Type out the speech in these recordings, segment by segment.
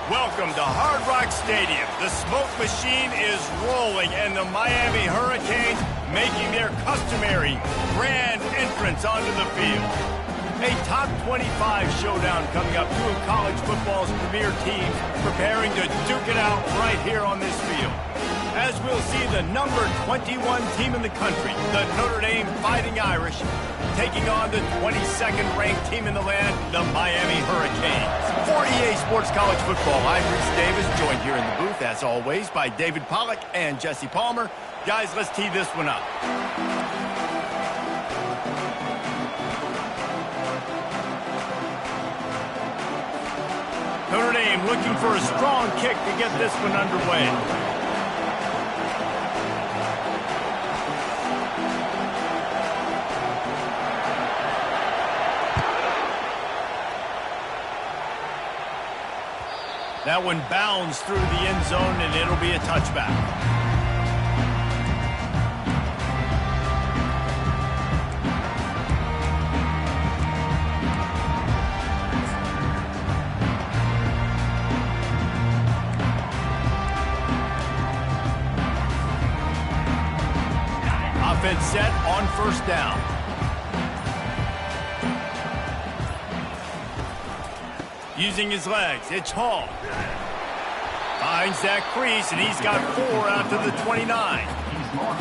Welcome to Hard Rock Stadium. The smoke machine is rolling, and the Miami Hurricanes making their customary grand entrance onto the field. A top 25 showdown coming up. Two of college football's premier teams preparing to duke it out right here on this field. As we'll see the number 21 team in the country, the Notre Dame Fighting Irish, taking on the 22nd ranked team in the land, the Miami Hurricanes. For EA Sports College Football, I'm Reese Davis, joined here in the booth, as always, by David Pollack and Jesse Palmer. Guys, let's tee this one up. Notre Dame looking for a strong kick to get this one underway. That one bounds through the end zone, and it'll be a touchback. Offense set on first down. Using his legs, it's Hall. Finds that crease, and he's got 4 out to the 29.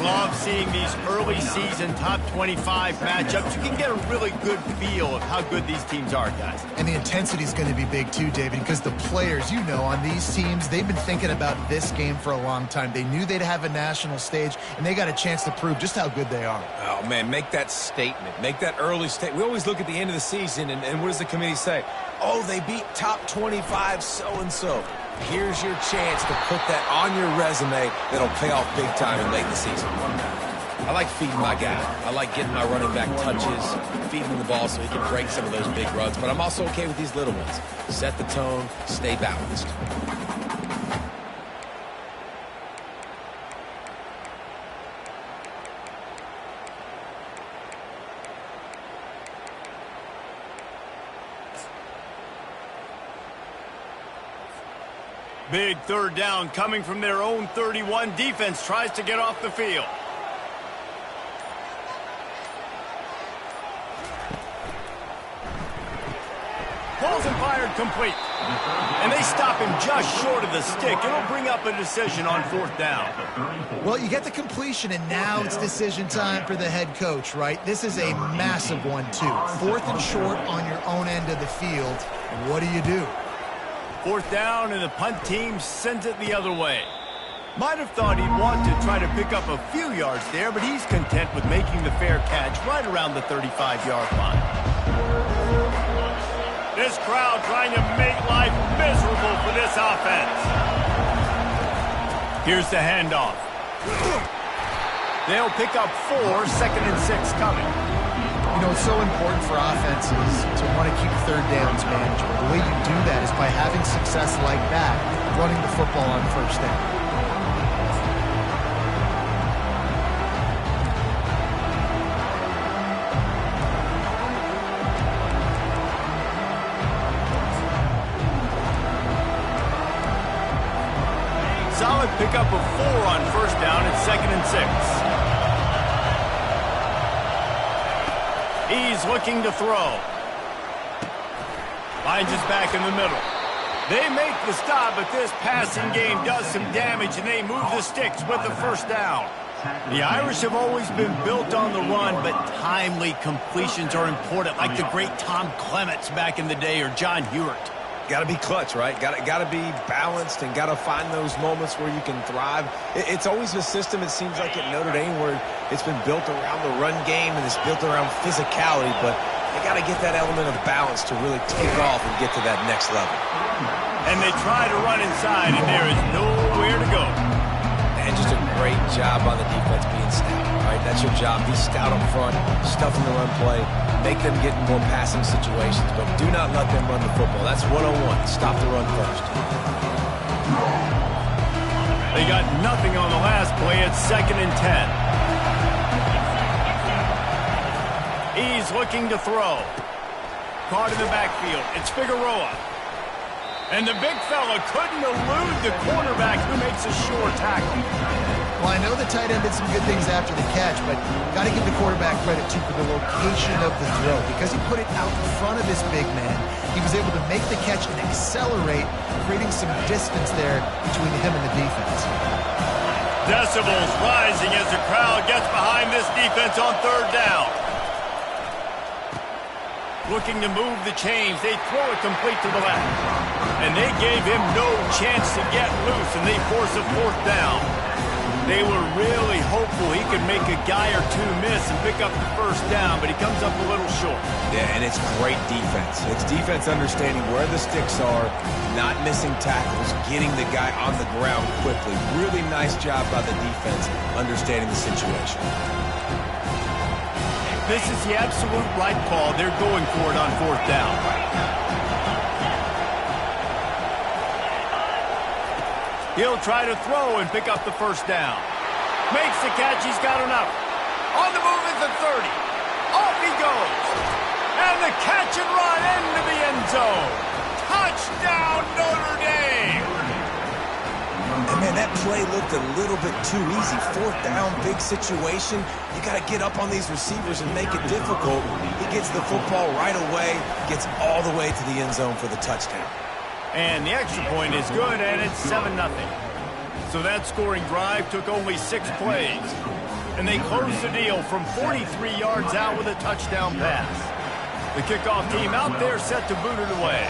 Love seeing these early season top 25 matchups. You can get a really good feel of how good these teams are, guys. And the intensity is going to be big too, David, because the players, you know, on these teams, they've been thinking about this game for a long time. They knew they'd have a national stage, and they got a chance to prove just how good they are. Oh, man, make that statement. Make that early statement. We always look at the end of the season, and what does the committee say? Oh, they beat top 25 so-and-so. Here's your chance to put that on your resume that'll pay off big time in late in the season. I like feeding my guy. I like getting my running back touches, feeding him the ball so he can break some of those big runs. But I'm also okay with these little ones. Set the tone, stay balanced. Big third down coming from their own 31. Defense tries to get off the field. Balls and fired complete. And they stop him just short of the stick. It'll bring up a decision on fourth down. Well, you get the completion, and now it's decision time for the head coach, right? This is a massive one, too. 4th and short on your own end of the field. What do you do? Fourth down, and the punt team sends it the other way. Might have thought he'd want to try to pick up a few yards there, but he's content with making the fair catch right around the 35-yard line. This crowd trying to make life miserable for this offense. Here's the handoff. They'll pick up 4, 2nd and 6 coming. You know, it's so important for offenses to want to keep third downs manageable. The way you do that is by having success like that, running the football on first down. Solid pickup of 4 on first down at 2nd and 6. He's looking to throw. Finds his back in the middle. They make the stop, but this passing game does some damage, and they move the sticks with the first down. The Irish have always been built on the run, but timely completions are important, like the great Tom Clements back in the day or John Hewart. Got to be clutch, right? Got to be balanced and got to find those moments where you can thrive. It's always a system, it seems like, at Notre Dame where it's been built around the run game and it's built around physicality, but they got to get that element of balance to really take off and get to that next level. And they try to run inside, and there is nowhere to go. And just a great job on the defense being stout, right? That's your job. Be stout up front, stuffing the run play, make them get in more passing situations, but do not let them run the football. That's 101. Stop the run first. They got nothing on the last play at 2nd and 10. He's looking to throw. Caught in the backfield. It's Figueroa. And the big fella couldn't elude the quarterback who makes a sure tackle. Well, I know the tight end did some good things after the catch, but got to give the quarterback credit, too, for the location of the throw. Because he put it out in front of his big man, he was able to make the catch and accelerate, creating some distance there between him and the defense. Decibels rising as the crowd gets behind this defense on third down. Looking to move the chains, they throw it complete to the left. And they gave him no chance to get loose, and they force a fourth down. They were really hopeful he could make a guy or two miss and pick up the first down, but he comes up a little short. Yeah, and it's great defense. It's defense understanding where the sticks are, not missing tackles, getting the guy on the ground quickly. Really nice job by the defense understanding the situation. This is the absolute right call. They're going for it on fourth down. He'll try to throw and pick up the first down. Makes the catch. He's got enough. On the move at the 30. Off he goes. And the catch and run into the end zone. Touchdown, Notre Dame. And man, that play looked a little bit too easy. Fourth down, big situation. You got to get up on these receivers and make it difficult. He gets the football right away, gets all the way to the end zone for the touchdown. And the extra point is good, and it's 7-0. So that scoring drive took only 6 plays. And they closed the deal from 43 yards out with a touchdown pass. The kickoff team out there set to boot it away.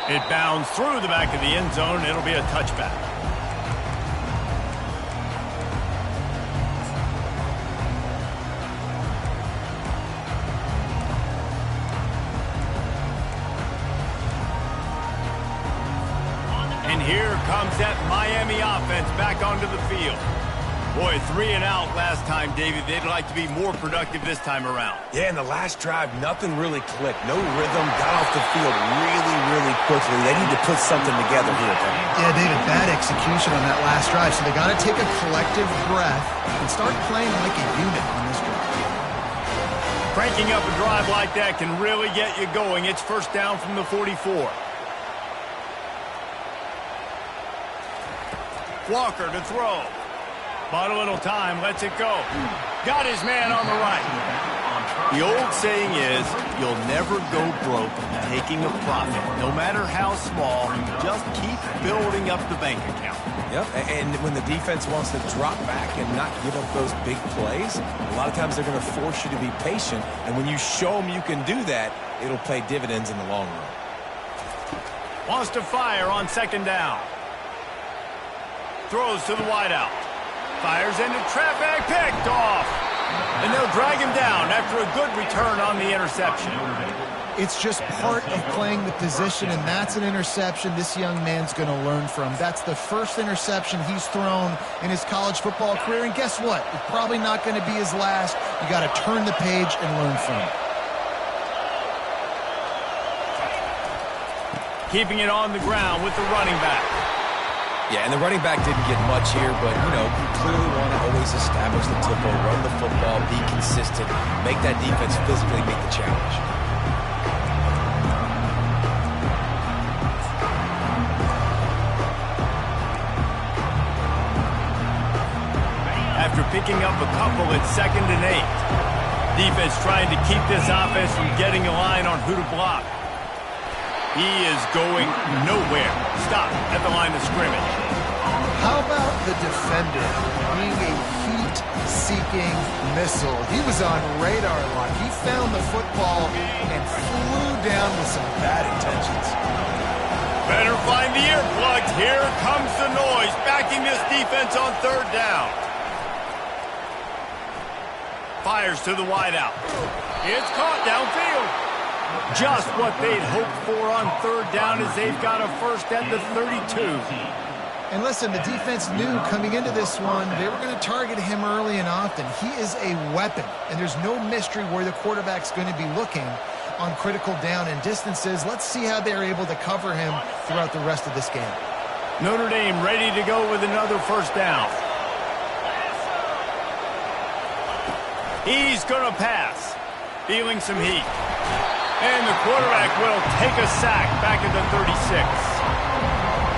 It bounds through the back of the end zone. It'll be a touchback. And here comes that Miami offense back onto the field. Boy, 3 and out last time, David. They'd like to be more productive this time around. Yeah, in the last drive, nothing really clicked. No rhythm, got off the field really quickly. They need to put something together here, Tony. Yeah, David, bad execution on that last drive. So they got to take a collective breath and start playing like a unit on this drive. Cranking up a drive like that can really get you going. It's first down from the 44. Walker to throw. Bought a little time, lets it go. Got his man on the right. The old saying is, you'll never go broke taking a profit. No matter how small, just keep building up the bank account. Yep, and when the defense wants to drop back and not give up those big plays, a lot of times they're going to force you to be patient. And when you show them you can do that, it'll pay dividends in the long run. Wants to fire on second down. Throws to the wideout. Fires into traffic, picked off. And they'll drag him down after a good return on the interception. It's just part of playing the position, and that's an interception this young man's going to learn from. That's the first interception he's thrown in his college football career, and guess what? It's probably not going to be his last. You got to turn the page and learn from it. Keeping it on the ground with the running back. Yeah, and the running back didn't get much here, but, you know, you clearly want to always establish the tempo, run the football, be consistent, make that defense physically meet the challenge. After picking up a couple at 2nd and 8. Defense trying to keep this offense from getting a line on who to block. He is going nowhere. Stop at the line of scrimmage. How about the defender being a heat-seeking missile? He was on radar lock. He found the football and flew down with some bad intentions. Better find the earplugs. Here comes the noise, backing this defense on third down. Fires to the wideout. It's caught downfield. Just what they'd hoped for on third down as they've got a first at the 32. And listen, the defense knew coming into this one, they were going to target him early and often. He is a weapon, and there's no mystery where the quarterback's going to be looking on critical down and distances. Let's see how they're able to cover him throughout the rest of this game. Notre Dame ready to go with another first down. He's going to pass. Feeling some heat. And the quarterback will take a sack back at the 36.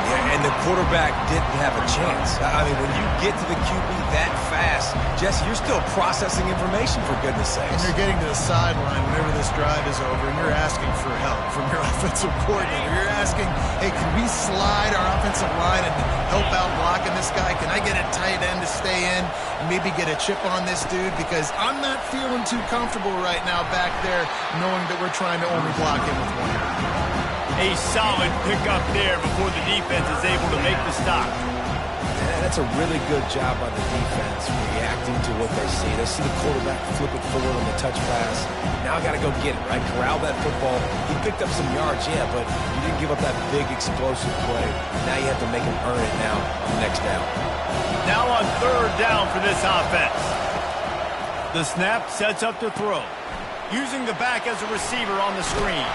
Yeah, and the quarterback didn't have a chance. I mean, when you get to the QB that fast, Jesse, you're still processing information, for goodness sakes. And you're getting to the sideline whenever this drive is over, and you're asking for help from your offensive coordinator. You're asking, hey, can we slide our offensive line and help out blocking this guy? Can I get a tight end to stay in and maybe get a chip on this dude? Because I'm not feeling too comfortable right now back there knowing that we're trying to only block him with one. A solid pickup there before the defense is able to make the stop. Yeah, that's a really good job by the defense, reacting to what they see. They see the quarterback flip it forward on the touch pass. Now I got to go get it, right? Corral that football. He picked up some yards, yeah, but you didn't give up that big explosive play. Now you have to make him earn it now on the next down. Now on third down for this offense. The snap sets up the throw. Using the back as a receiver on the screen.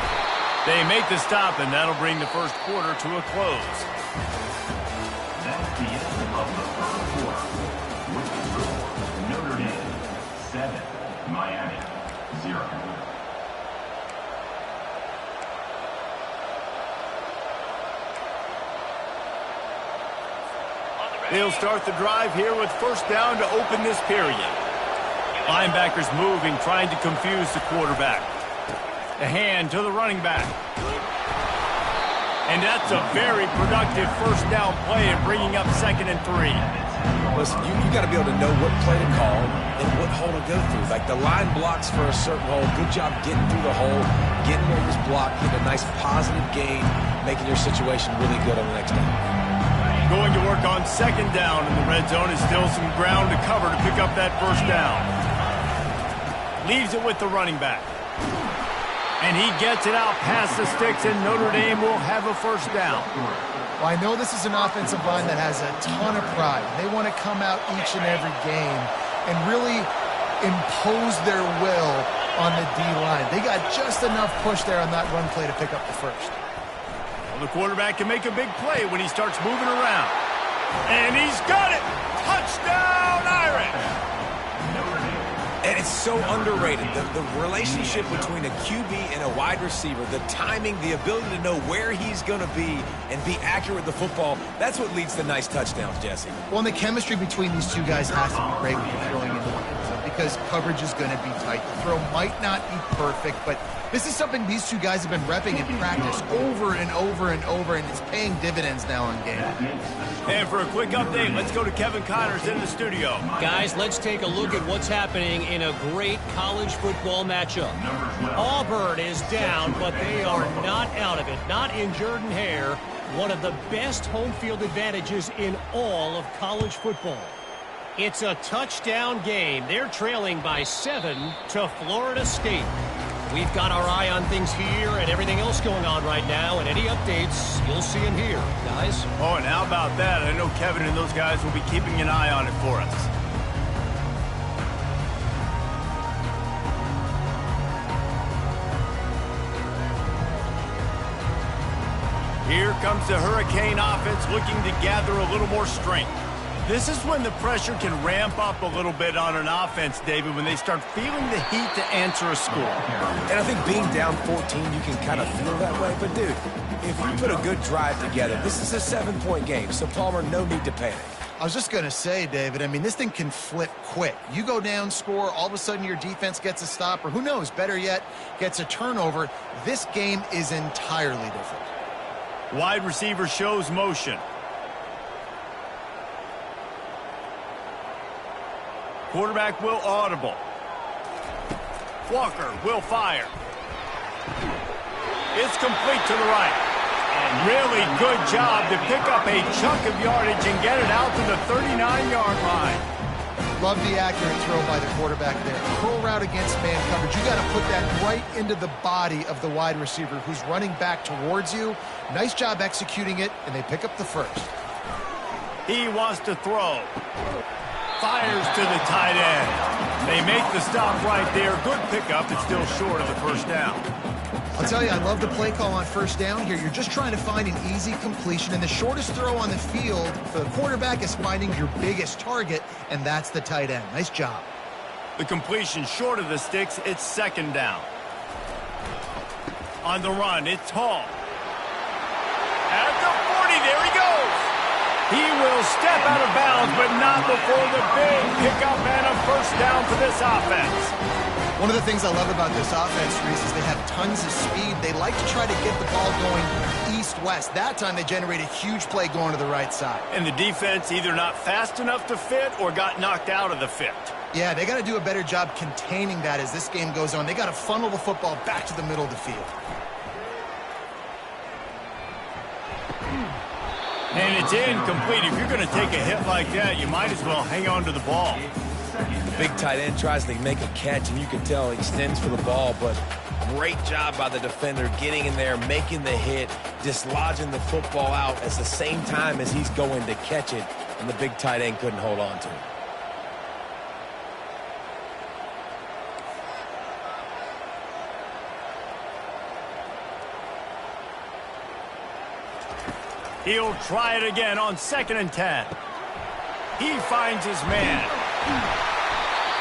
They make the stop, and that'll bring the first quarter to a close. That's the end of the first quarter. With the score, Notre Dame 7, Miami 0. They'll start the drive here with first down to open this period. Linebackers moving, trying to confuse the quarterback. The hand to the running back. And that's a very productive first down play and bringing up 2nd and 3. Listen, you got to be able to know what play to call and what hole to go through. Like the line blocks for a certain hole. Good job getting through the hole, getting where it was blocked, getting a nice positive gain, making your situation really good on the next down. Going to work on 2nd down in the red zone is still some ground to cover to pick up that first down. Leaves it with the running back. And he gets it out past the sticks, and Notre Dame will have a first down. Well, I know this is an offensive line that has a ton of pride. They want to come out each and every game and really impose their will on the D-line. They got just enough push there on that run play to pick up the first. Well, the quarterback can make a big play when he starts moving around. And he's got it! Touchdown, Irish! And it's so underrated. The relationship between a QB and a wide receiver, the timing, the ability to know where he's going to be and be accurate with the football, that's what leads to nice touchdowns, Jesse. Well, and the chemistry between these two guys has to be great when you're throwing into the end zone because coverage is going to be tight. The throw might not be perfect, but this is something these two guys have been repping in practice over and over and over, and it's paying dividends now on game. And for a quick update, let's go to Kevin Connors in the studio. Guys, let's take a look at what's happening in a great college football matchup. Auburn is down, but they are not out of it. Not in Jordan Hare, one of the best home field advantages in all of college football. It's a touchdown game. They're trailing by 7 to Florida State. We've got our eye on things here and everything else going on right now, and any updates, you'll see them here, guys. Oh, and how about that? I know Kevin and those guys will be keeping an eye on it for us. Here comes the Hurricane offense looking to gather a little more strength. This is when the pressure can ramp up a little bit on an offense, David, when they start feeling the heat to answer a score. And I think being down 14, you can kind of feel that way. But, dude, if you put a good drive together, this is a 7-point game. So, Palmer, no need to panic. I was just going to say, David, I mean, this thing can flip quick. You go down, score, all of a sudden your defense gets a stop, or who knows, better yet, gets a turnover. This game is entirely different. Wide receiver shows motion. Quarterback will audible. Walker will fire. It's complete to the right. And really good job to pick up a chunk of yardage and get it out to the 39-yard line. Love the accurate throw by the quarterback there. Curl route against man coverage. You got to put that right into the body of the wide receiver who's running back towards you. Nice job executing it, and they pick up the first. He wants to throw. Fires to the tight end. They make the stop right there. Good pickup. It's still short of the first down. I'll tell you, I love the play call on first down here. You're just trying to find an easy completion, and the shortest throw on the field for the quarterback is finding your biggest target, and that's the tight end. Nice job. The completion short of the sticks, it's second down. On the run, it's Hall. At the 40, there he goes. He will step out of bounds, but not before the big pickup and a first down for this offense. One of the things I love about this offense, Reese, is they have tons of speed. They like to try to get the ball going east-west. That time they generate a huge play going to the right side. And the defense either not fast enough to fit or got knocked out of the fit. Yeah, they got to do a better job containing that as this game goes on. They got to funnel the football back to the middle of the field. And it's incomplete. If you're going to take a hit like that, you might as well hang on to the ball. Big tight end tries to make a catch, and you can tell he extends for the ball, but great job by the defender getting in there, making the hit, dislodging the football out at the same time as he's going to catch it, and the big tight end couldn't hold on to it. He'll try it again on 2nd and 10. He finds his man.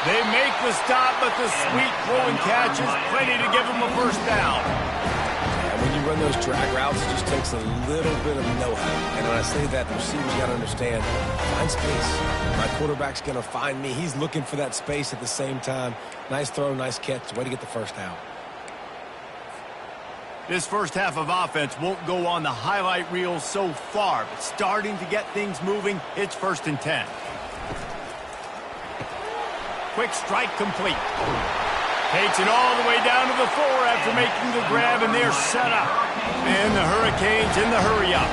They make the stop, but the sweet throw and catch is plenty to give him a first down. And when you run those drag routes, it just takes a little bit of know-how. And when I say that, the receiver's got to understand, find space. My quarterback's going to find me. He's looking for that space at the same time. Nice throw, nice catch. Way to get the first down. This first half of offense won't go on the highlight reel so far, but starting to get things moving, it's 1st and 10. Quick strike complete. Takes it all the way down to the 4 after making the grab, and they're set up. And the Hurricanes in the hurry-up.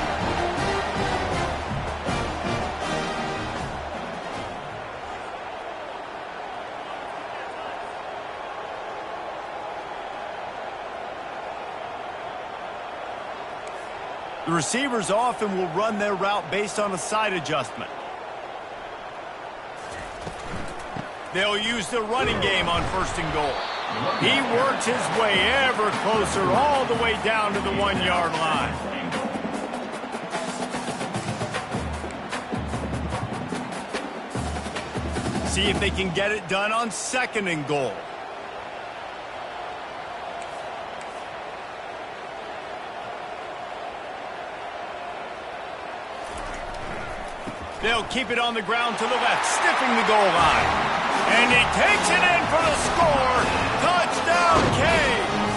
The receivers often will run their route based on a side adjustment. They'll use the running game on 1st and goal. He works his way ever closer all the way down to the 1-yard line. See if they can get it done on 2nd and goal. They'll keep it on the ground to the left, sniffing the goal line. And he takes it in for the score. Touchdown, Canes!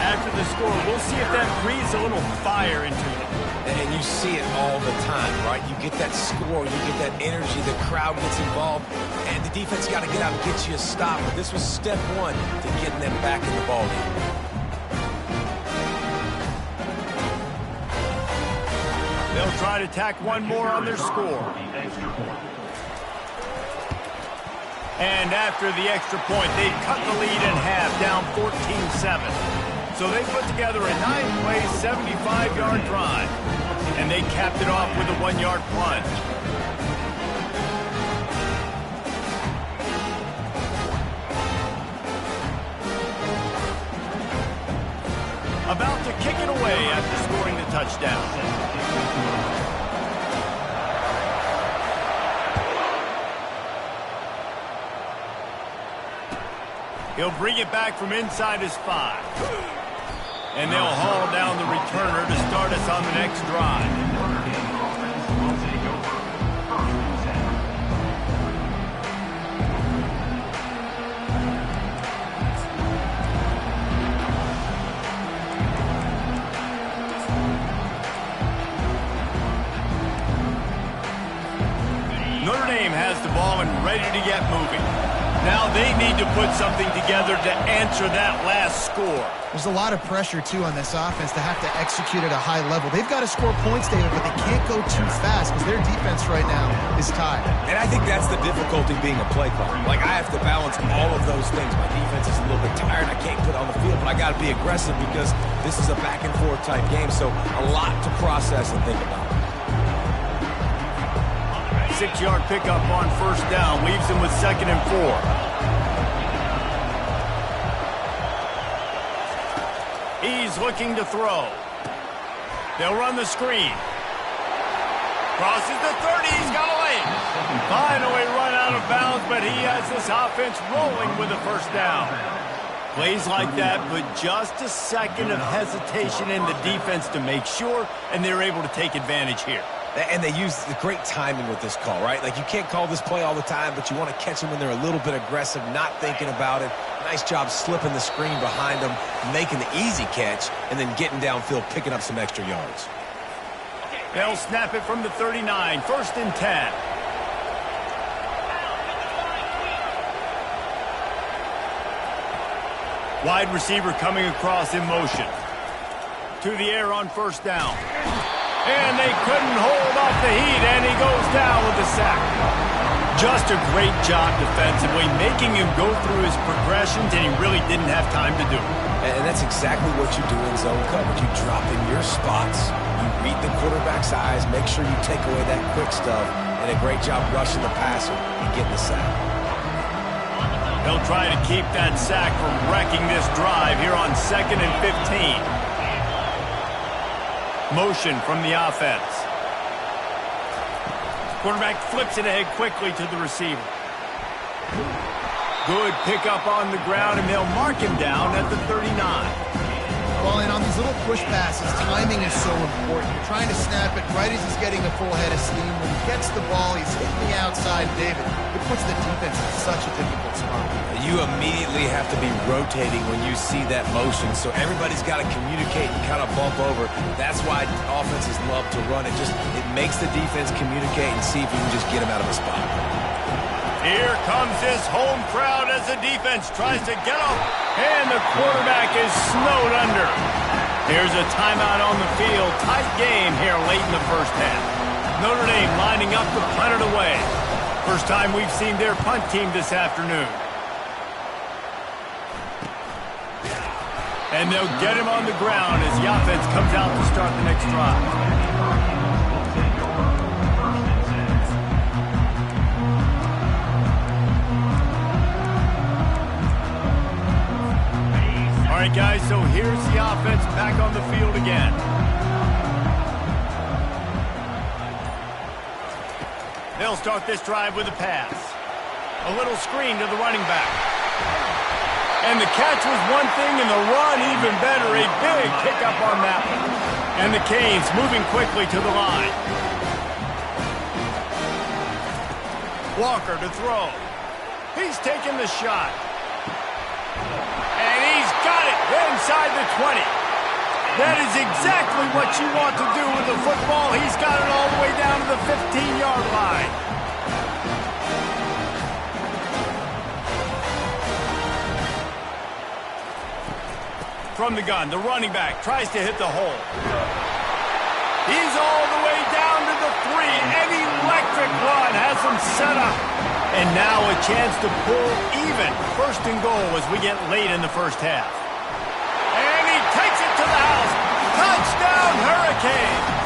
After the score, we'll see if that breathes a little fire into them. And you see it all the time, right? You get that score, you get that energy, the crowd gets involved, and the defense got to get out and get you a stop. But this was step 1 to getting them back in the ballgame. They'll try to tack one more on their score. And after the extra point, they cut the lead in half, down 14-7. So they put together a 9-play, 75-yard drive. And they capped it off with a 1-yard plunge. About to kick it away after scoring the touchdown. He'll bring it back from inside his 5. And they'll haul down the returner to start us on the next drive. Notre Dame has the ball and ready to get moving. Now they need to put something together to answer that last score. There's a lot of pressure, too, on this offense to have to execute at a high level. They've got to score points, David, but they can't go too fast because their defense right now is tired. And I think that's the difficulty being a play caller. Like, I have to balance all of those things. My defense is a little bit tired. I can't put on the field, but I got to be aggressive because this is a back-and-forth type game, so a lot to process and think about. 6-yard pickup on 1st down leaves them with 2nd and 4. He's looking to throw. They'll run the screen. Crosses the 30. He's got a lane. Finally run out of bounds, but he has this offense rolling with a first down. Plays like that put just a second of hesitation in the defense to make sure, and they're able to take advantage here. And they use the great timing with this call, right? Like, you can't call this play all the time, but you want to catch them when they're a little bit aggressive, not thinking about it. Nice job slipping the screen behind them, making the easy catch, and then getting downfield, picking up some extra yards. They'll snap it from the 39, 1st and 10. Wide receiver coming across in motion. To the air on 1st down. And they couldn't hold off the heat, and he goes down with the sack. Just a great job defensively, making him go through his progressions, and he really didn't have time to do it. And that's exactly what you do in zone coverage. You drop in your spots, you read the quarterback's eyes, make sure you take away that quick stuff, and a great job rushing the passer and getting the sack. They'll try to keep that sack from wrecking this drive here on 2nd and 15. Motion from the offense. Quarterback flips it ahead quickly to the receiver. Good pickup on the ground, and they'll mark him down at the 39. Well, and on these little push passes, timing is so important. You're trying to snap it right as he's getting a full head of steam. When he gets the ball, he's hitting the outside, David. It puts the defense in such a difficult spot. You immediately have to be rotating when you see that motion, so everybody's got to communicate and kind of bump over. That's why offenses love to run it. It makes the defense communicate and see if you can just get him out of a spot. Here comes this home crowd as the defense tries to get up, and the quarterback is snowed under. Here's a timeout on the field. Tight game here late in the first half. Notre Dame lining up to punt it away. First time we've seen their punt team this afternoon. And they'll get him on the ground as the offense comes out to start the next drive. All right, guys, so here's the offense back on the field again. They'll start this drive with a pass. A little screen to the running back. And the catch was one thing, and the run even better. A big pickup on that one. And the Canes moving quickly to the line. Walker to throw. He's taking the shot. And he's got it inside the 20. That is exactly what you want to do with the football. He's got it all the way down to the 15-yard line. From the gun, the running back tries to hit the hole. He's all the way down to the 3. An electric run has him set up. And now a chance to pull even. 1st and goal as we get late in the first half. And he takes it to the house. Touchdown, Hurricane!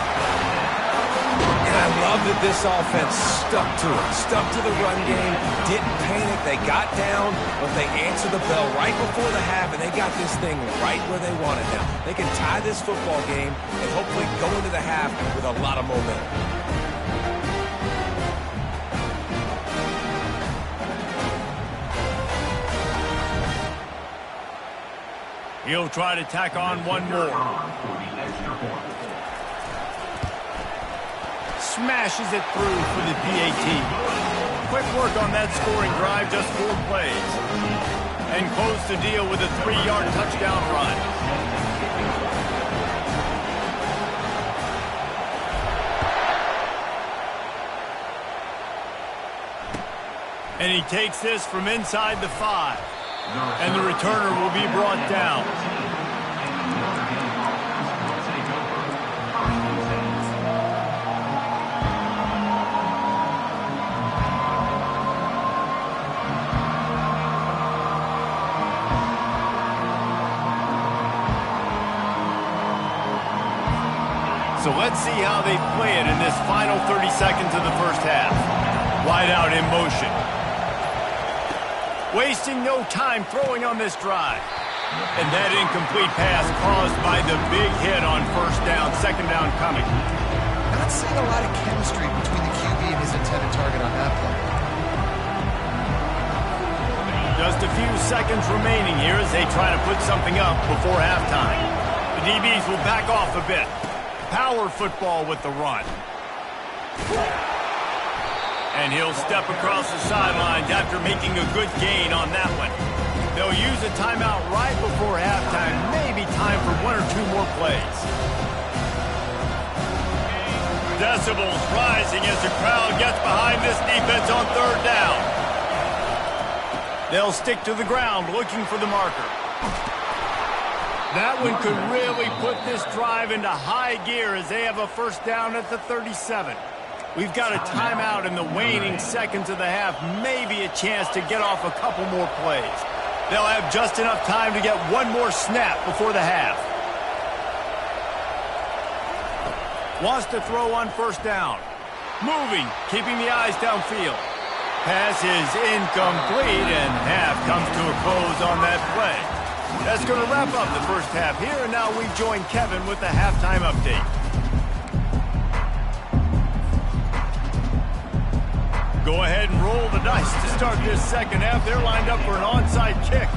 And I love that this offense stuck to it. Stuck to the run game. Didn't panic. They got down, but they answered the bell right before the half, and they got this thing right where they want it now. They can tie this football game and hopefully go into the half with a lot of momentum. He'll try to tack on one more. Smashes it through for the PAT. Quick work on that scoring drive, just 4 plays. And close the deal with a 3-yard touchdown run. And he takes this from inside the 5. And the returner will be brought down. So let's see how they play it in this final 30 seconds of the first half. Wide out in motion. Wasting no time throwing on this drive. And that incomplete pass caused by the big hit on 1st down, 2nd down coming. Not seeing a lot of chemistry between the QB and his intended target on that play. Just a few seconds remaining here as they try to put something up before halftime. The DBs will back off a bit. Power football with the run. And he'll step across the sidelines after making a good gain on that one. They'll use a timeout right before halftime. Maybe time for one or two more plays. Decibels rising as the crowd gets behind this defense on third down. They'll stick to the ground looking for the marker. That one could really put this drive into high gear as they have a first down at the 37. We've got a timeout in the waning seconds of the half. Maybe a chance to get off a couple more plays. They'll have just enough time to get one more snap before the half. Wants to throw on first down. Moving, keeping the eyes downfield. Pass is incomplete, and half comes to a close on that play. That's going to wrap up the first half here, and now we join Kevin with the halftime update. Go ahead and roll the dice to start this second half. They're lined up for an onside kick.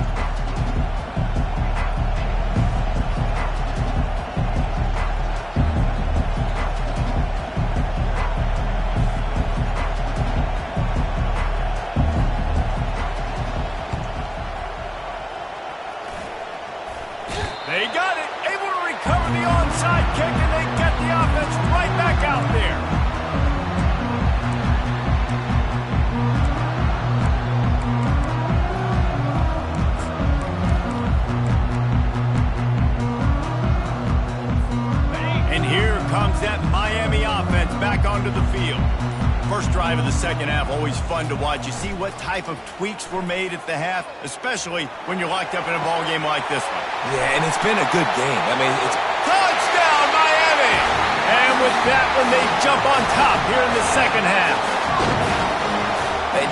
They got it, able to recover the onside kick, and they get the offense right back out there. And here comes that Miami offense back onto the field. First drive of the second half, always fun to watch. You see what type of tweaks were made at the half, especially when you're locked up in a ball game like this one. Yeah, and it's been a good game. I mean, it's... Touchdown, Miami! And with that one, they jump on top here in the second half.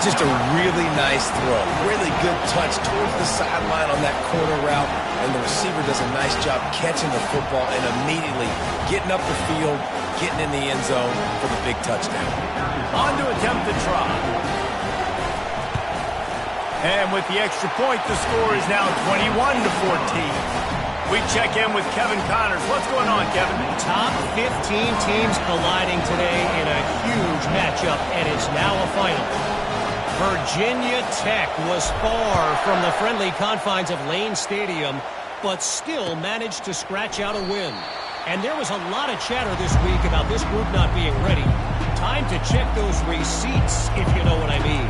Just a really nice throw. Really good touch towards the sideline on that corner route. And the receiver does a nice job catching the football and immediately getting up the field, getting in the end zone for the big touchdown. On to attempt the try. And with the extra point, the score is now 21-14. We check in with Kevin Connors. What's going on, Kevin? Top 15 teams colliding today in a huge matchup, and it's now a final. Virginia Tech was far from the friendly confines of Lane Stadium, but still managed to scratch out a win. And there was a lot of chatter this week about this group not being ready. Time to check those receipts, if you know what I mean.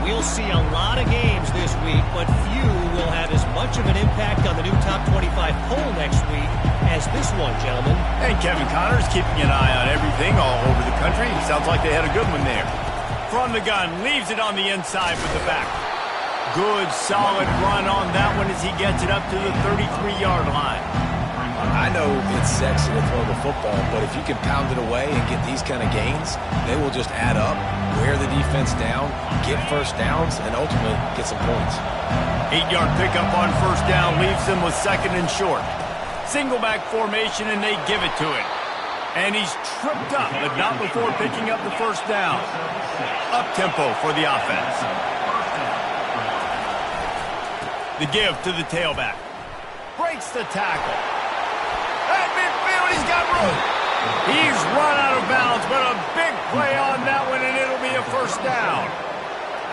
We'll see a lot of games this week, but few will have as much of an impact on the new top 25 poll next week as this one, gentlemen. And Kevin Connors keeping an eye on everything all over the country. Sounds like they had a good one there. From the gun, leaves it on the inside with the back. Good, solid run on that one as he gets it up to the 33-yard line. I know it's sexy to throw the football, but if you can pound it away and get these kind of gains, they will just add up, wear the defense down, get first downs, and ultimately get some points. 8-yard pickup on first down leaves them with second and short. Single back formation, and they give it to him. And he's tripped up, but not before picking up the first down. Up-tempo for the offense. The give to the tailback. Breaks the tackle. At midfield, he's got room. He's run out of bounds, but a big play on that one, and it'll be a first down.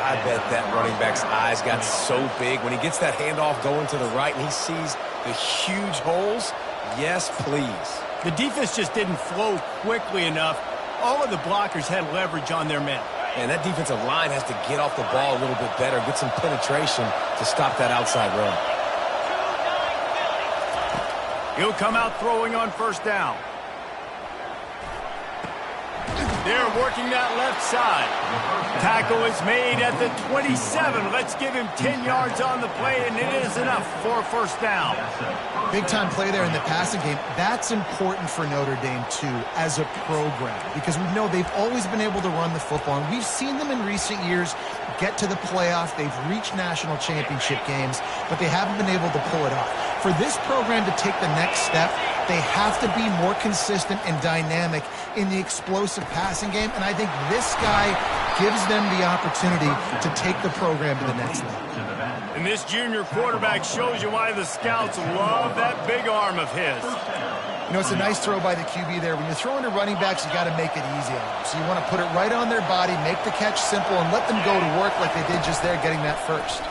I bet that running back's eyes got so big when he gets that handoff going to the right and he sees the huge holes. Yes, please. The defense just didn't flow quickly enough. All of the blockers had leverage on their men. And that defensive line has to get off the ball a little bit better, get some penetration to stop that outside run. He'll come out throwing on first down. They're working that left side. Tackle is made at the 27. Let's give him 10 yards on the play, and it is enough for a first down. Big-time play there in the passing game. That's important for Notre Dame, too, as a program, because we know they've always been able to run the football, and we've seen them in recent years get to the playoff. They've reached national championship games, but they haven't been able to pull it off. For this program to take the next step, they have to be more consistent and dynamic in the explosive passing game, and I think this guy gives them the opportunity to take the program to the next level. And this junior quarterback shows you why the scouts love that big arm of his. You know, it's a nice throw by the QB there. When you're throwing to running backs, you got to make it easy on them. So you want to put it right on their body, make the catch simple, and let them go to work like they did just there, getting that first.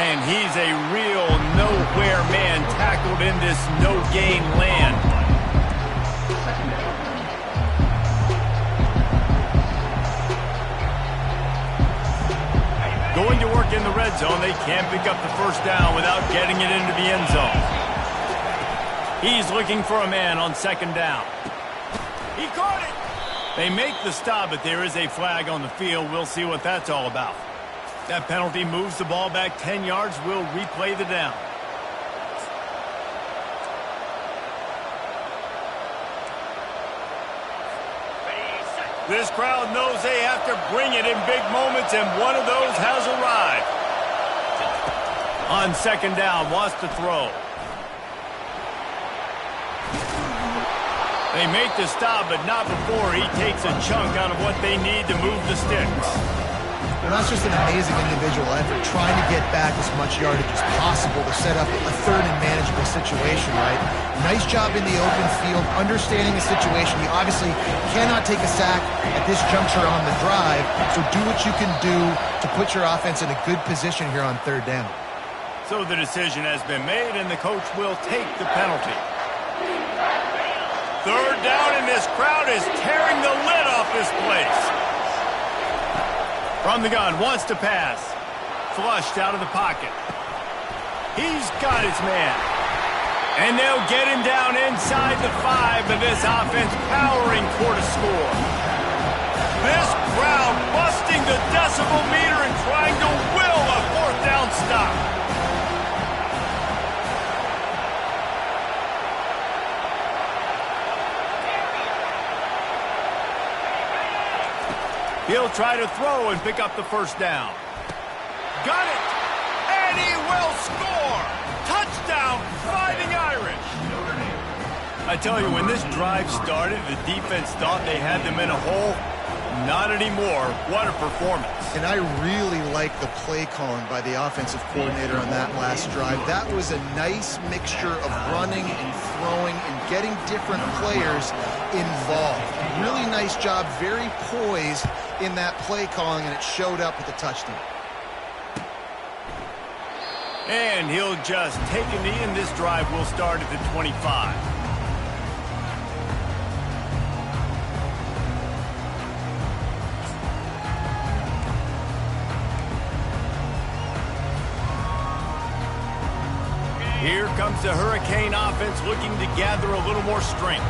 And he's a real nowhere man tackled in this no-gain land. Going to work in the red zone, they can't pick up the first down without getting it into the end zone. He's looking for a man on second down. He caught it! They make the stop, but there is a flag on the field. We'll see what that's all about. That penalty moves the ball back 10 yards. We'll replay the down. This crowd knows they have to bring it in big moments, and one of those has arrived. On second down, wants to throw. They make the stop, but not before he takes a chunk out of what they need to move the sticks. Well, that's just an amazing individual effort, trying to get back as much yardage as possible to set up a third and manageable situation, right? Nice job in the open field, understanding the situation. You obviously cannot take a sack at this juncture on the drive, so do what you can do to put your offense in a good position here on third down. So the decision has been made, and the coach will take the penalty. Third down, and this crowd is tearing the lid off this place. From the gun, wants to pass. Flushed out of the pocket. He's got his man. And they'll get him down inside the 5, but this offense powering toward a score. This crowd busting the decibel meter and trying to will a fourth down stop. He'll try to throw and pick up the first down. Got it! And he will score! Touchdown, Fighting Irish! I tell you, when this drive started, the defense thought they had them in a hole. Not anymore. What a performance. And I really like the play calling by the offensive coordinator on that last drive. That was a nice mixture of running and throwing and getting different players involved. Really nice job, very poised in that play calling, and it showed up with the touchdown. And he'll just take a knee, and this drive will start at the 25. Here comes the Hurricane offense looking to gather a little more strength.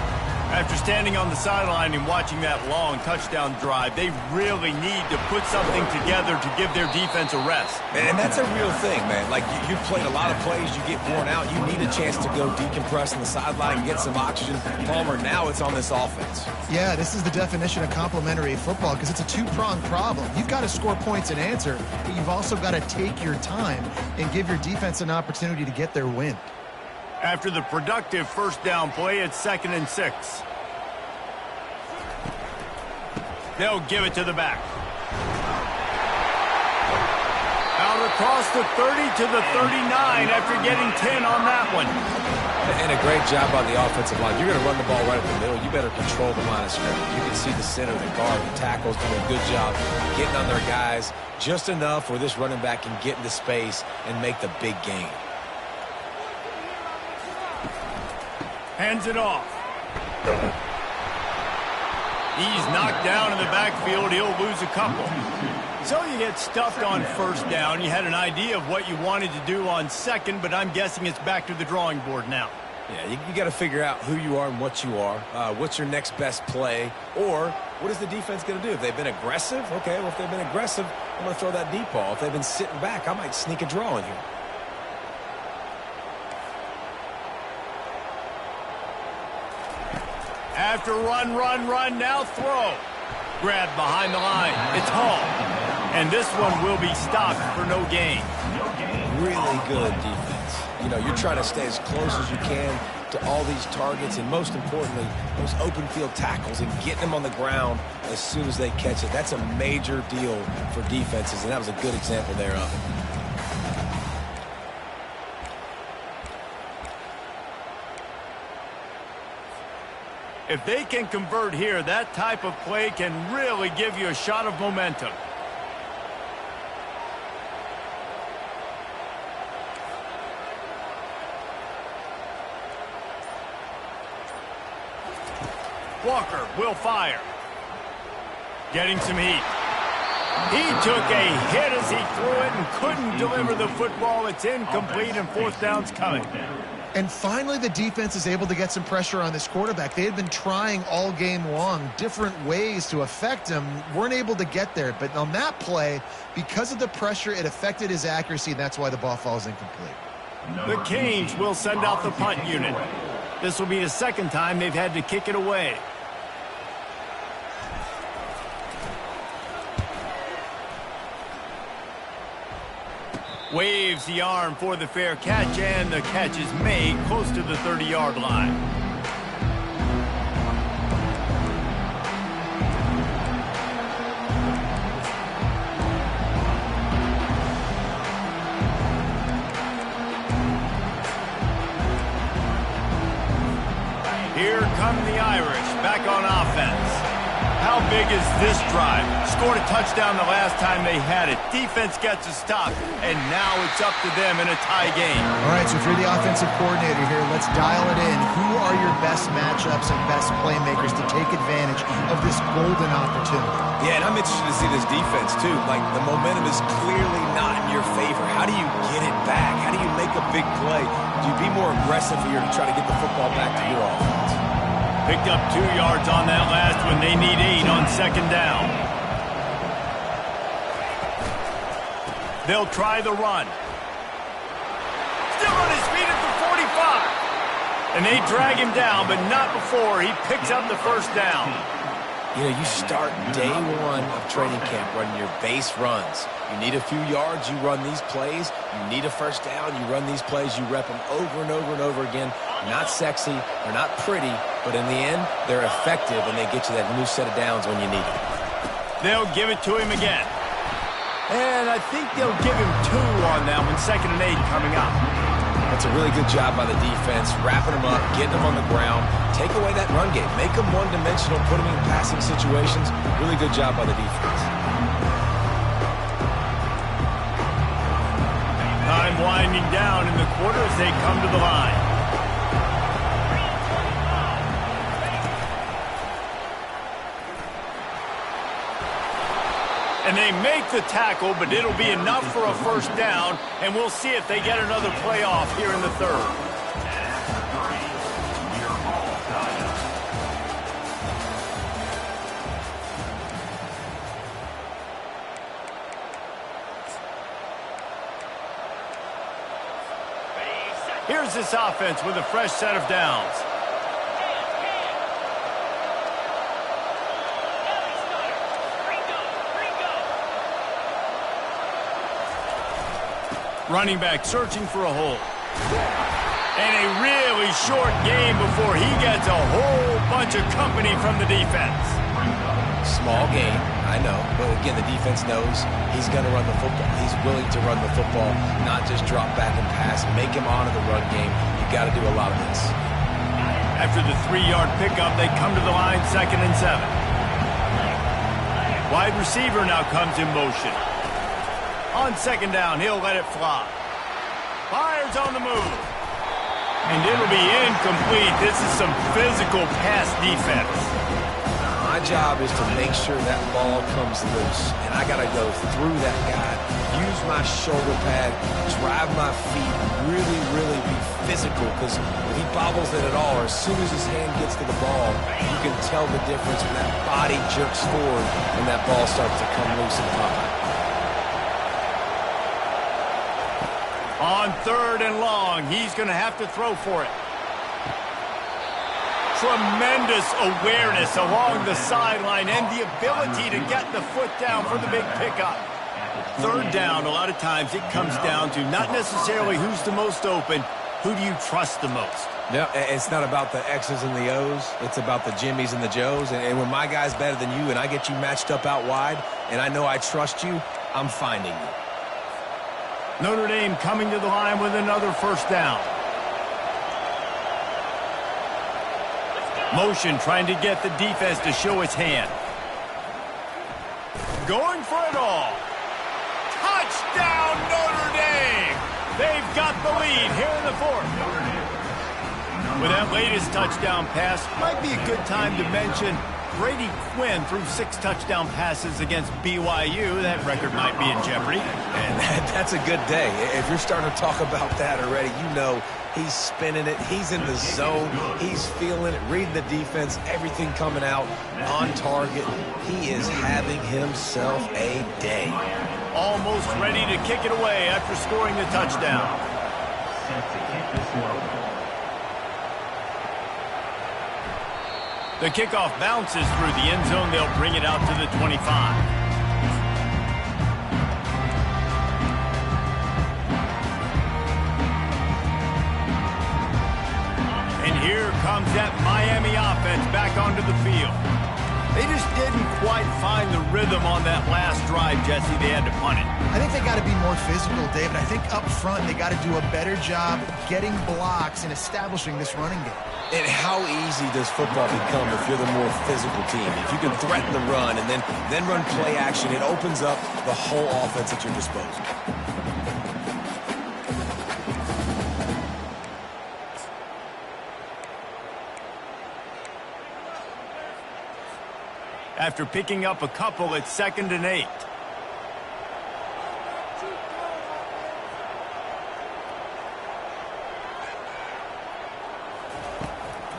After standing on the sideline and watching that long touchdown drive, they really need to put something together to give their defense a rest. And that's a real thing, man. Like, you've played a lot of plays, you get worn out, you need a chance to go decompress on the sideline and get some oxygen. Palmer, now it's on this offense. Yeah, this is the definition of complementary football, because it's a two-pronged problem. You've got to score points and answer, but you've also got to take your time and give your defense an opportunity to get their win. After the productive first down play, it's 2nd and 6. They'll give it to the back. Out across the 30 to the 39 after getting 10 on that one. And a great job on the offensive line. You're going to run the ball right up the middle. You better control the line of scrimmage. You can see the center, the guard, the tackles doing a good job getting on their guys just enough where this running back can get into space and make the big gain. Hands it off. He's knocked down in the backfield. He'll lose a couple. So you get stuffed on first down. You had an idea of what you wanted to do on second, but I'm guessing it's back to the drawing board now. Yeah, you got to figure out who you are and what you are. What's your next best play? Or what is the defense going to do? If they've been aggressive, okay, well, if they've been aggressive, I'm going to throw that deep ball. If they've been sitting back, I might sneak a draw in here. After run, now throw. Grab behind the line. It's Hall. And this one will be stopped for no gain. really good defense. You know, you're trying to stay as close as you can to all these targets, and most importantly, those open field tackles and getting them on the ground as soon as they catch it. That's a major deal for defenses, and that was a good example there of it. If they can convert here, that type of play can really give you a shot of momentum. Walker will fire. Getting some heat. He took a hit as he threw it and couldn't deliver the football. It's incomplete and fourth down's coming. And finally, the defense is able to get some pressure on this quarterback. They had been trying all game long different ways to affect him, weren't able to get there. But on that play, because of the pressure, it affected his accuracy, and that's why the ball falls incomplete. The Canes will send out the punt unit. This will be the second time they've had to kick it away. Waves the arm for the fair catch, and the catch is made close to the 30-yard line. Here come the Irish back on offense. How big is this drive? Scored a touchdown the last time they had it. Defense gets a stop, and now it's up to them in a tie game. All right, so if you're the offensive coordinator here, let's dial it in. Who are your best matchups and best playmakers to take advantage of this golden opportunity? Yeah, and I'm interested to see this defense, too. Like, the momentum is clearly not in your favor. How do you get it back? How do you make a big play? Do you be more aggressive here to try to get the football back to your offense? Picked up 2 yards on that last one. They need 8 on second down. They'll try the run. Still on his feet at the 45. And they drag him down, but not before he picks up the first down. You know, you start day one of training camp running your base runs. You need a few yards, you run these plays. You need a first down, you run these plays. You rep them over and over and over again. Not sexy, they're not pretty, but in the end, they're effective, and they get you that new set of downs when you need it. They'll give it to him again. And I think they'll give him 2 on that one. 2nd and 8 coming up. That's a really good job by the defense, wrapping them up, getting them on the ground. Take away that run game. Make them one-dimensional, put them in passing situations. Really good job by the defense. Time winding down in the quarter as they come to the line. And they make the tackle, but it'll be enough for a first down, and we'll see if they get another play off here in the third. Here's this offense with a fresh set of downs. Running back searching for a hole. And a really short game before he gets a whole bunch of company from the defense. Small game, I know. But again, the defense knows he's going to run the football. He's willing to run the football, not just drop back and pass. Make him honor the run game. You got to do a lot of this. After the 3-yard pickup, they come to the line 2nd and 7. Wide receiver now comes in motion. On second down, he'll let it fly. Fires on the move. And it'll be incomplete. This is some physical pass defense. My job is to make sure that ball comes loose. And I got to go through that guy, use my shoulder pad, drive my feet, really, really be physical. Because if he bobbles it at all, or as soon as his hand gets to the ball, you can tell the difference when that body jerks forward and that ball starts to come loose and pop. On 3rd and long, he's going to have to throw for it. Tremendous awareness along the sideline and the ability to get the foot down for the big pickup. Third down, a lot of times it comes down to not necessarily who's the most open, who do you trust the most? No, it's not about the X's and the O's. It's about the Jimmies and the Joes. And when my guy's better than you and I get you matched up out wide and I know I trust you, I'm finding you. Notre Dame coming to the line with another first down. Motion trying to get the defense to show its hand. Going for it all. Touchdown, Notre Dame! They've got the lead here in the fourth. With that latest touchdown pass, might be a good time to mention Brady Quinn threw 6 touchdown passes against BYU. That record might be in jeopardy. And that's a good day. If you're starting to talk about that already, you know he's spinning it. He's in the zone. He's feeling it, reading the defense, everything coming out on target. He is having himself a day. Almost ready to kick it away after scoring the touchdown. Set to kick this one. The kickoff bounces through the end zone. They'll bring it out to the 25. And here comes that Miami offense back onto the field. They just didn't quite find the rhythm on that last drive, Jesse. They had to punt it. I think they got to be more physical, David. I think up front they got to do a better job getting blocks and establishing this running game. And how easy does football become if you're the more physical team? If you can threaten the run and then run play action, it opens up the whole offense at your disposal. After picking up a couple, it's 2nd and 8.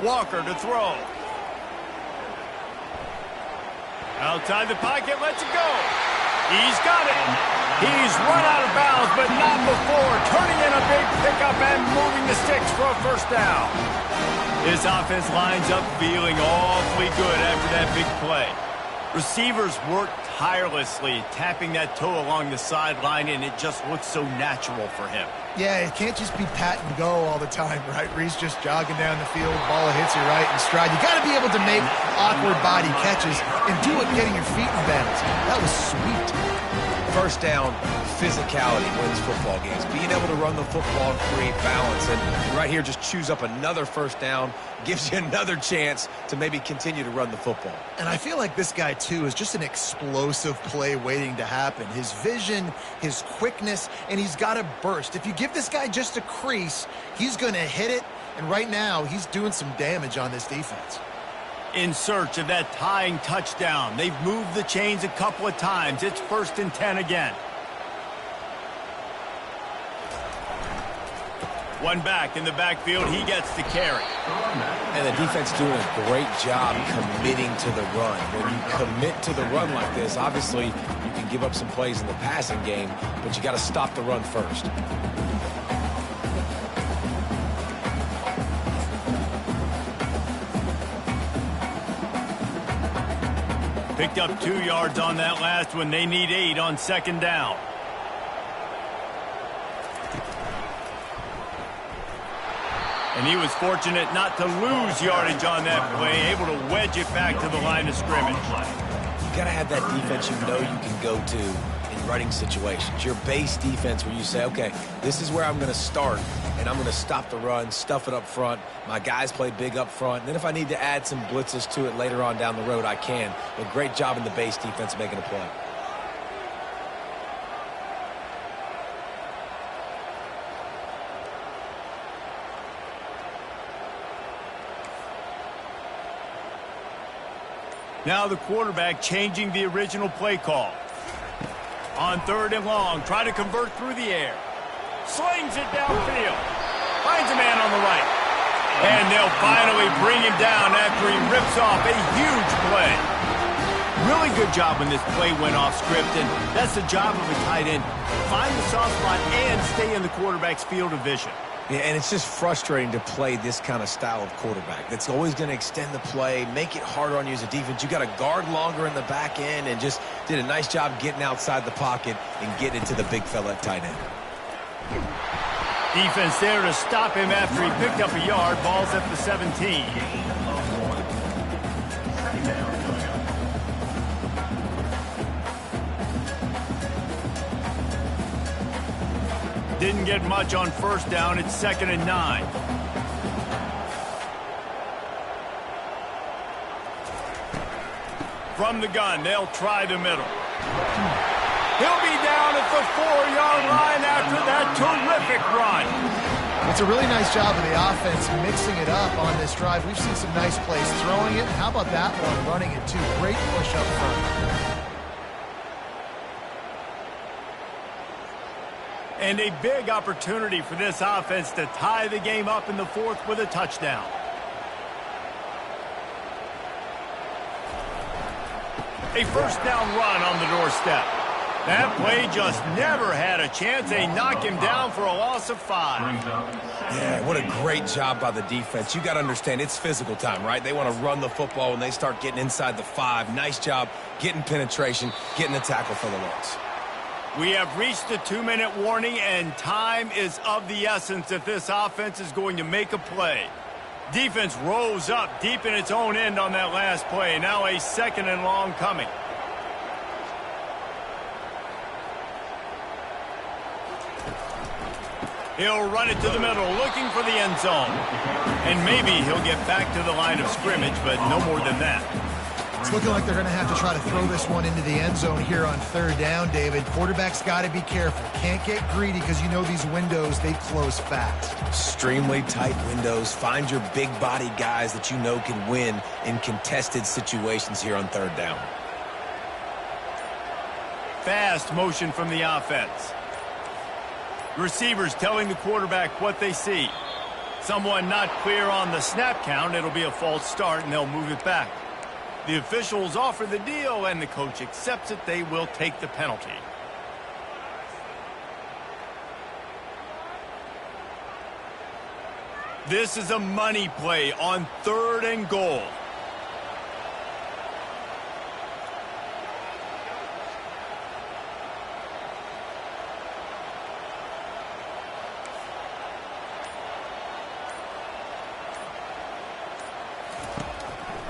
Walker to throw. Outside the pocket, lets it go. He's got it. He's run out of bounds, but not before turning in a big pickup and moving the sticks for a first down. This offense lines up feeling awfully good after that big play. Receivers work tirelessly, tapping that toe along the sideline, and it just looks so natural for him. Yeah, it can't just be pat and go all the time, right? Reese just jogging down the field, ball hits you right in stride. You got to be able to make awkward body catches and do it getting your feet in bounds. That was sweet. First down, physicality wins football games. Being able to run the football and create balance. And right here, just choose up another first down, gives you another chance to maybe continue to run the football. And I feel like this guy, too, is just an explosive play waiting to happen. His vision, his quickness, and he's got a burst. If you give this guy just a crease, he's going to hit it. And right now, he's doing some damage on this defense. In search of that tying touchdown. They've moved the chains a couple of times. It's 1st and 10 again. One back in the backfield. He gets the carry. And the defense doing a great job committing to the run. When you commit to the run like this, obviously you can give up some plays in the passing game, but you got to stop the run first. Picked up 2 yards on that last one. They need 8 on 2nd down. And he was fortunate not to lose yardage on that play, able to wedge it back to the line of scrimmage. You got to have that defense you know you can go to in running situations. Your base defense where you say, okay, this is where I'm going to start, and I'm going to stop the run, stuff it up front. My guys play big up front. And then if I need to add some blitzes to it later on down the road, I can. But great job in the base defense making a play. Now the quarterback changing the original play call. On 3rd and long, try to convert through the air. Slings it downfield. Finds a man on the right. And they'll finally bring him down after he rips off a huge play. Really good job when this play went off script, and that's the job of a tight end. Find the soft spot and stay in the quarterback's field of vision. Yeah, and it's just frustrating to play this kind of style of quarterback. That's always going to extend the play, make it harder on you as a defense. You got to guard longer in the back end, and just did a nice job getting outside the pocket and getting it to the big fella at tight end. Defense there to stop him after he picked up a yard. Ball's at the 17. Didn't get much on first down. It's 2nd and 9. From the gun, they'll try the middle. He'll be down at the 4-yard line after that terrific run. It's a really nice job of the offense mixing it up on this drive. We've seen some nice plays throwing it. How about that one running it too? Great push up front. And a big opportunity for this offense to tie the game up in the 4th with a touchdown. A first down run on the doorstep. That play just never had a chance. They knock him down for a loss of 5. Yeah, what a great job by the defense. You got to understand, it's physical time, right? They want to run the football when they start getting inside the 5. Nice job getting penetration, getting the tackle for the loss. We have reached the 2-minute warning, and time is of the essence if this offense is going to make a play. Defense rose up deep in its own end on that last play. Now a 2nd and long coming. He'll run it to the middle, looking for the end zone. And maybe he'll get back to the line of scrimmage, but no more than that. It's looking like they're going to have to try to throw this one into the end zone here on 3rd down, David. Quarterback's got to be careful. Can't get greedy because you know these windows, they close fast. Extremely tight windows. Find your big-body guys that you know can win in contested situations here on 3rd down. Fast motion from the offense. Receivers telling the quarterback what they see. Someone not clear on the snap count. It'll be a false start, and they'll move it back. The officials offer the deal, and the coach accepts it. They will take the penalty. This is a money play on 3rd and goal.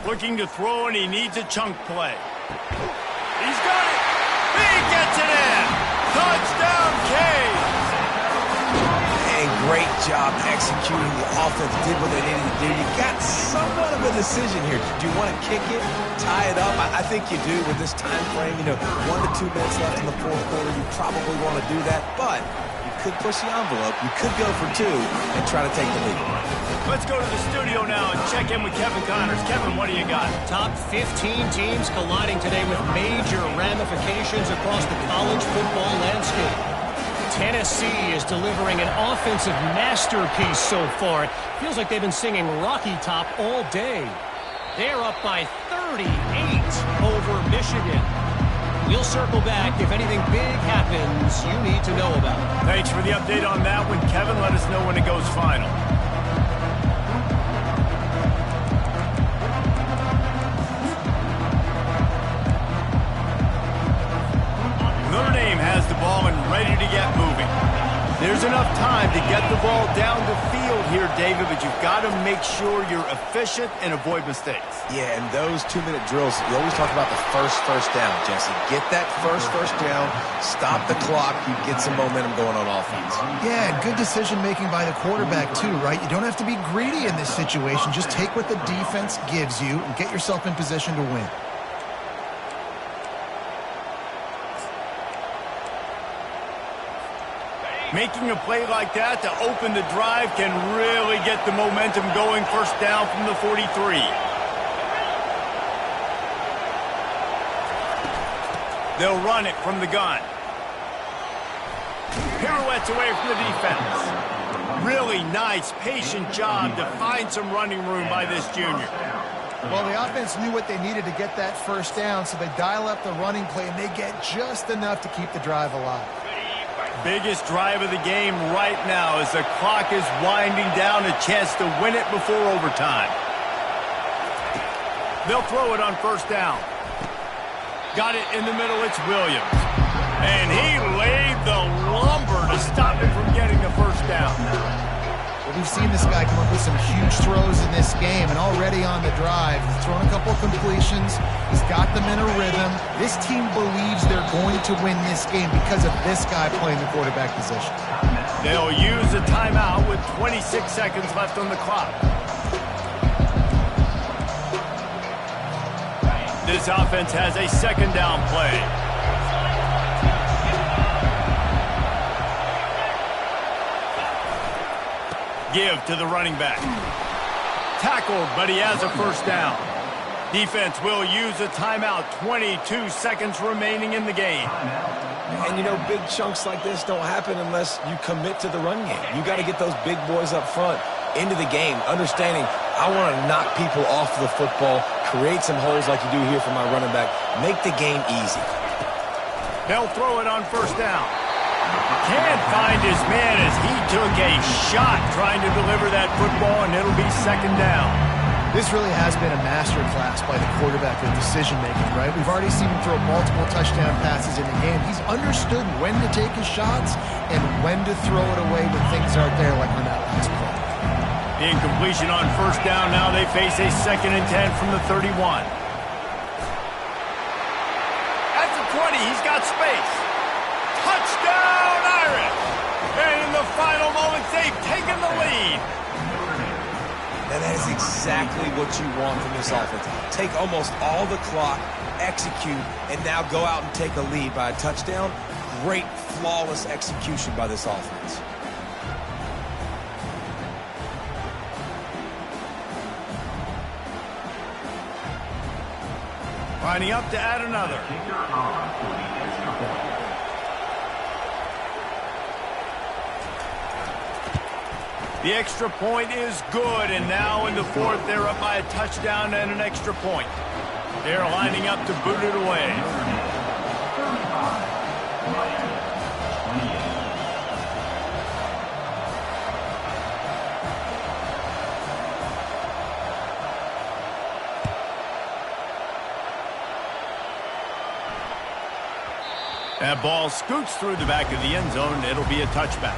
Looking to throw, and he needs a chunk play. He's got it. He gets it in. Touchdown, Cade. And great job executing. The offense did what they needed to do. You got somewhat of a decision here. Do you want to kick it, tie it up? I think you do with this time frame. 1 to 2 minutes left in the 4th quarter. You probably want to do that, but you could push the envelope. You could go for 2 and try to take the lead. Let's go to the studio now and check in with Kevin Connors. Kevin, what do you got? Top 15 teams colliding today with major ramifications across the college football landscape. Tennessee is delivering an offensive masterpiece so far. It feels like they've been singing Rocky Top all day. They're up by 38 over Michigan. We'll circle back if anything big happens you need to know about. Thanks for the update on that one, Kevin. Let us know when it goes final. Notre Dame has the ball and ready to get moving. There's enough time to get the ball down the field here, David, but you've got to make sure you're efficient and avoid mistakes. Yeah, and those 2-minute drills, you always talk about the first down, Jesse. Get that first down, stop the clock, you get some momentum going on offense. Yeah, good decision-making by the quarterback, too, right? You don't have to be greedy in this situation. Just take what the defense gives you and get yourself in position to win. Making a play like that to open the drive can really get the momentum going. First down from the 43. They'll run it from the gun. Pirouettes away from the defense. Really nice, patient job to find some running room by this junior. Well, the offense knew what they needed to get that first down, so they dial up the running play, and they get just enough to keep the drive alive. Biggest drive of the game right now as the clock is winding down, a chance to win it before overtime. They'll throw it on first down. Got it in the middle, it's Williams. And he laid the lumber to stop him from getting the first down. Well, we've seen this guy come up with some huge throws in this game, and already on the drive, he's thrown a couple of completions. He's got them in a rhythm. This team believes they're going to win this game because of this guy playing the quarterback position. They'll use a timeout with 26 seconds left on the clock. This offense has a second down play. Give to the running back. Tackled, but he has a first down. Defense will use a timeout. 22 seconds remaining in the game. And, you know, big chunks like this don't happen unless you commit to the run game. You got to get those big boys up front into the game, understanding I want to knock people off the football, create some holes like you do here for my running back, make the game easy. They'll throw it on first down. Can't find his man as he took a shot trying to deliver that football, and it'll be second down. This really has been a master class by the quarterback of decision-making, right? We've already seen him throw multiple touchdown passes in the game. He's understood when to take his shots and when to throw it away when things aren't there, like on that last play. The incompletion on first down. Now they face a 2nd and 10 from the 31. At the 20, he's got space. Touchdown, Irish! And in the final moments, they've taken the lead. And that is exactly what you want from this offense. Take almost all the clock, execute, and now go out and take a lead by a touchdown. Great, flawless execution by this offense. Lining up to add another. The extra point is good, and now in the 4th, they're up by a touchdown and an extra point. They're lining up to boot it away. That ball scoots through the back of the end zone. It'll be a touchback.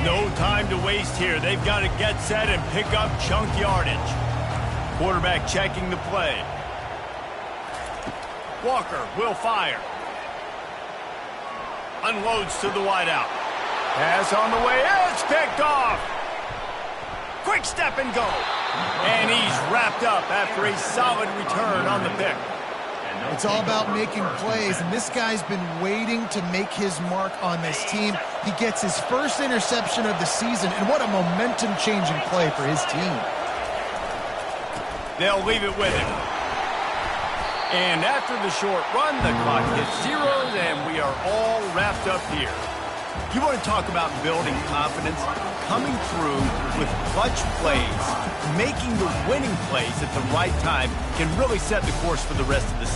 No time to waste here. They've got to get set and pick up chunk yardage. Quarterback checking the play. Walker will fire. Unloads to the wideout. Pass on the way. It's picked off. Quick step and go. And he's wrapped up after a solid return on the pick. It's all about making plays, and this guy's been waiting to make his mark on this team. He gets his first interception of the season, and what a momentum-changing play for his team. They'll leave it with him. And after the short run, the clock hits zeros, and we are all wrapped up here. You want to talk about building confidence? Coming through with clutch plays, making the winning plays at the right time can really set the course for the rest of the season.